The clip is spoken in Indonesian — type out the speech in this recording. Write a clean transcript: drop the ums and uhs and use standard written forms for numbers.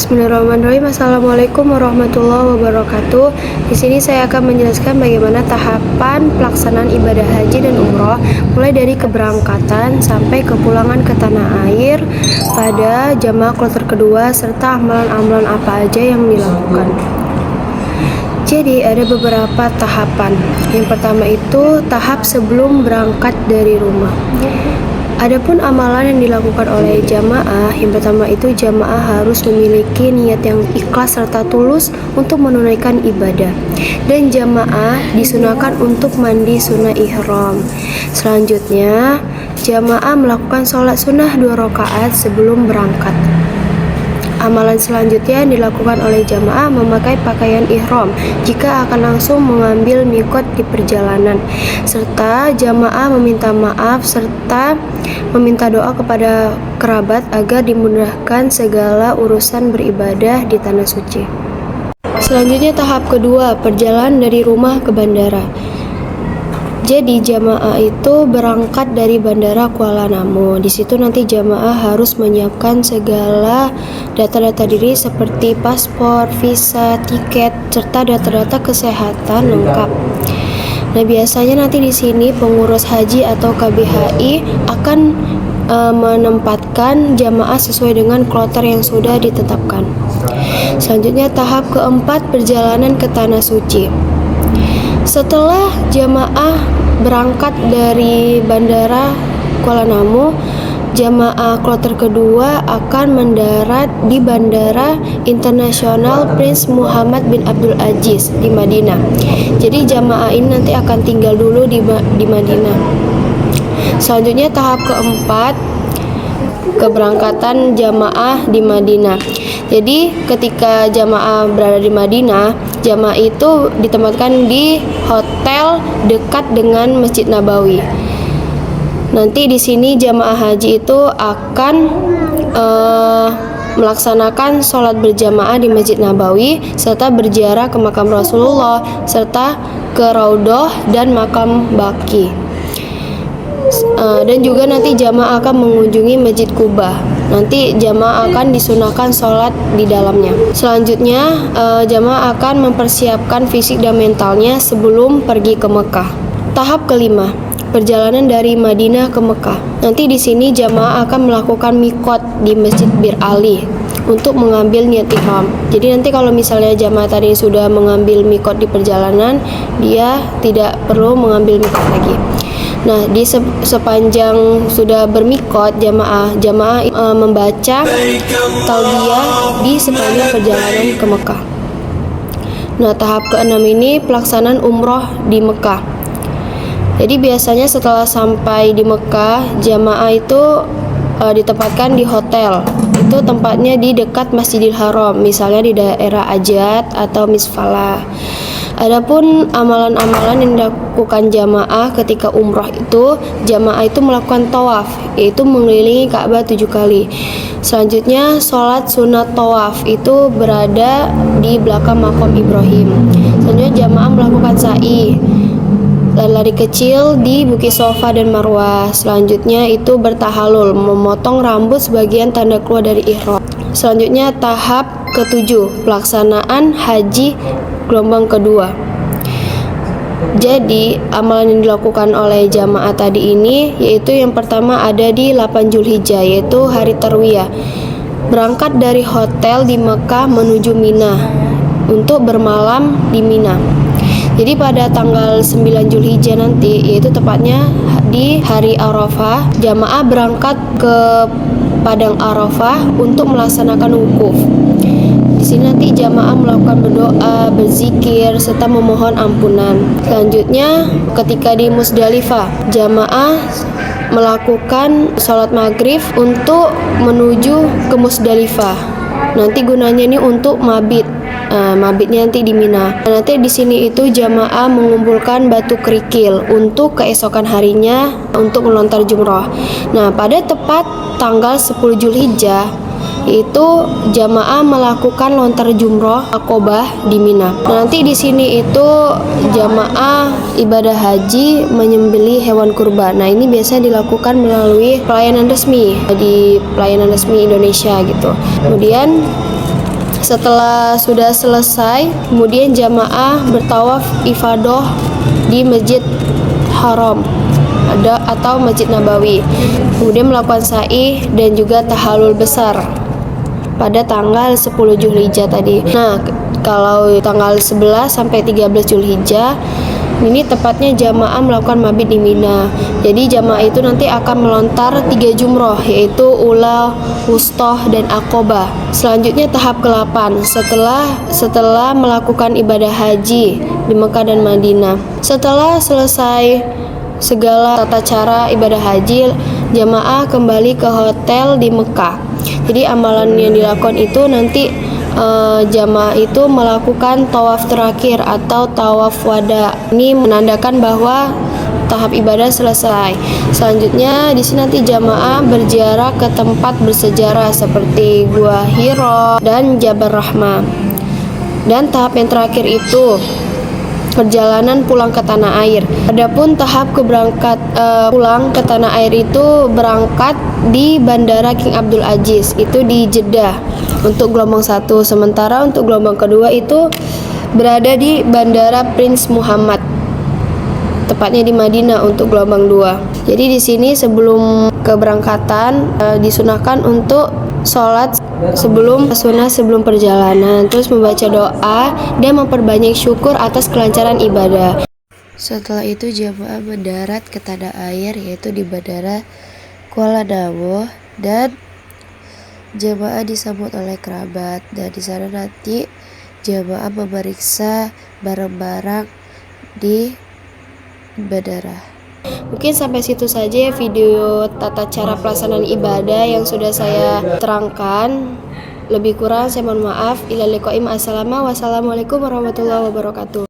Bismillahirrahmanirrahim. Assalamualaikum warahmatullahi wabarakatuh. Di sini saya akan menjelaskan bagaimana tahapan pelaksanaan ibadah haji dan umroh, mulai dari keberangkatan sampai kepulangan ke tanah air pada jamaah kloter kedua, serta amalan-amalan apa aja yang dilakukan. Jadi ada beberapa tahapan. Yang pertama itu tahap sebelum berangkat dari rumah. Adapun amalan yang dilakukan oleh jamaah, yang pertama itu jamaah harus memiliki niat yang ikhlas serta tulus untuk menunaikan ibadah. Dan jamaah disunahkan untuk mandi sunnah ihram. Selanjutnya, jamaah melakukan sholat sunnah 2 rakaat sebelum berangkat. Amalan selanjutnya yang dilakukan oleh jamaah memakai pakaian ihram jika akan langsung mengambil mikot di perjalanan, serta jamaah meminta maaf serta meminta doa kepada kerabat agar dimudahkan segala urusan beribadah di tanah suci. Selanjutnya tahap kedua, perjalanan dari rumah ke bandara. Jadi jamaah itu berangkat dari Bandara Kuala Namu. Di situ nanti jamaah harus menyiapkan segala data-data diri seperti paspor, visa, tiket, serta data-data kesehatan lengkap. Nah, biasanya nanti di sini pengurus haji atau KBHI akan menempatkan jamaah sesuai dengan kloter yang sudah ditetapkan. Selanjutnya tahap keempat, perjalanan ke tanah suci. Setelah jamaah berangkat dari Bandara Kuala Namu, jamaah kloter kedua akan mendarat di Bandara Internasional Prince Muhammad bin Abdul Aziz di Madinah. Jadi jamaah ini nanti akan tinggal dulu di Madinah. Selanjutnya tahap keempat, keberangkatan jamaah di Madinah. Jadi ketika jamaah berada di Madinah, jamaah itu ditempatkan di hotel dekat dengan Masjid Nabawi. Nanti di sini jamaah haji itu akan melaksanakan sholat berjamaah di Masjid Nabawi, serta berziarah ke makam Rasulullah, serta ke Raudhah dan makam Baqi. Dan juga nanti jamaah akan mengunjungi Masjid Kuba. Nanti jamaah akan disunahkan sholat di dalamnya. Selanjutnya jamaah akan mempersiapkan fisik dan mentalnya sebelum pergi ke Mekah. Tahap kelima, perjalanan dari Madinah ke Mekah. Nanti di sini jamaah akan melakukan mikot di Masjid Bir Ali untuk mengambil niat ihram. Jadi nanti kalau misalnya jamaah tadi sudah mengambil mikot di perjalanan, dia tidak perlu mengambil mikot lagi. Nah, di sepanjang sudah bermikot, jamaah membaca talbiyah di sepanjang perjalanan ke Mekah. Nah, tahap keenam ini pelaksanaan umroh di Mekah. Jadi biasanya setelah sampai di Mekah, jamaah itu ditempatkan di hotel. Itu tempatnya di dekat Masjidil Haram, misalnya di daerah Ajat atau Misfalah. Adapun amalan-amalan yang dilakukan jamaah ketika umroh itu, jamaah itu melakukan tawaf, yaitu mengelilingi Ka'bah 7 kali. Selanjutnya sholat sunat tawaf itu berada di belakang makam Ibrahim. Selanjutnya jamaah melakukan sa'i, lari kecil di Bukit Sofa dan Marwah. Selanjutnya itu bertahalul, memotong rambut sebagian tanda keluar dari ihram. Selanjutnya tahap ketujuh, pelaksanaan haji gelombang kedua. Jadi amalan yang dilakukan oleh jamaah tadi ini yaitu yang pertama ada di 8 Zulhijjah, yaitu hari Tarwiyah. Berangkat dari hotel di Mekah menuju Mina untuk bermalam di Mina. Jadi pada tanggal 9 Zulhijjah nanti, yaitu tepatnya di hari Arafah, jamaah berangkat ke Padang Arafah untuk melaksanakan wukuf. Di sini nanti jamaah melakukan berdoa, berzikir, serta memohon ampunan. Selanjutnya, ketika di Musdalifah, jamaah melakukan sholat maghrib untuk menuju ke Musdalifah. Nanti gunanya ini untuk mabit. Mabitnya nanti di Mina. Nanti di sini itu jamaah mengumpulkan batu kerikil untuk keesokan harinya untuk melontar jumroh. Nah, pada tepat tanggal 10 Zulhijjah itu jamaah melakukan lontar jumroh Aqobah di Mina. Nanti di sini itu jamaah ibadah haji menyembelih hewan kurban. Nah, ini biasanya dilakukan melalui pelayanan resmi di pelayanan resmi Indonesia gitu. Kemudian Setelah sudah selesai, kemudian jamaah bertawaf ifadah di Masjid Haram atau Masjid Nabawi. Kemudian melakukan sa'i dan juga tahallul besar pada tanggal 10 Zulhijjah tadi. Nah, kalau tanggal 11 sampai 13 Zulhijjah ini tepatnya jamaah melakukan mabit di Mina. Jadi jamaah itu nanti akan melontar 3 jumroh, yaitu ula, wustoh, dan aqobah. Selanjutnya tahap ke-8 setelah melakukan ibadah haji di Mekah dan Madinah. Setelah selesai segala tata cara ibadah haji, jamaah kembali ke hotel di Mekah. Jadi amalan yang dilakukan itu nanti jamaah itu melakukan tawaf terakhir atau tawaf wada. Ini menandakan bahwa tahap ibadah selesai. Selanjutnya di sini nanti jamaah berziarah ke tempat bersejarah seperti Gua Hira dan Jabal Rahmah. Dan tahap yang terakhir itu perjalanan pulang ke tanah air. Adapun tahap pulang ke tanah air itu berangkat di Bandara King Abdul Aziz, itu di Jeddah untuk gelombang 1. Sementara untuk gelombang kedua itu berada di Bandara Prince Muhammad, tepatnya di Madinah untuk gelombang 2. Jadi di sini sebelum keberangkatan disunahkan untuk sholat sebelum perjalanan, terus membaca doa dan memperbanyak syukur atas kelancaran ibadah. Setelah itu jamaah mendarat ke tanah air, yaitu di Bandara Kuala Namu, dan jamaah disambut oleh kerabat, dan di sana nanti jamaah memeriksa barang-barang di bandara. Mungkin sampai situ saja ya video tata cara pelaksanaan ibadah yang sudah saya terangkan. Lebih kurang saya mohon maaf. Wassalamualaikum warahmatullahi wabarakatuh.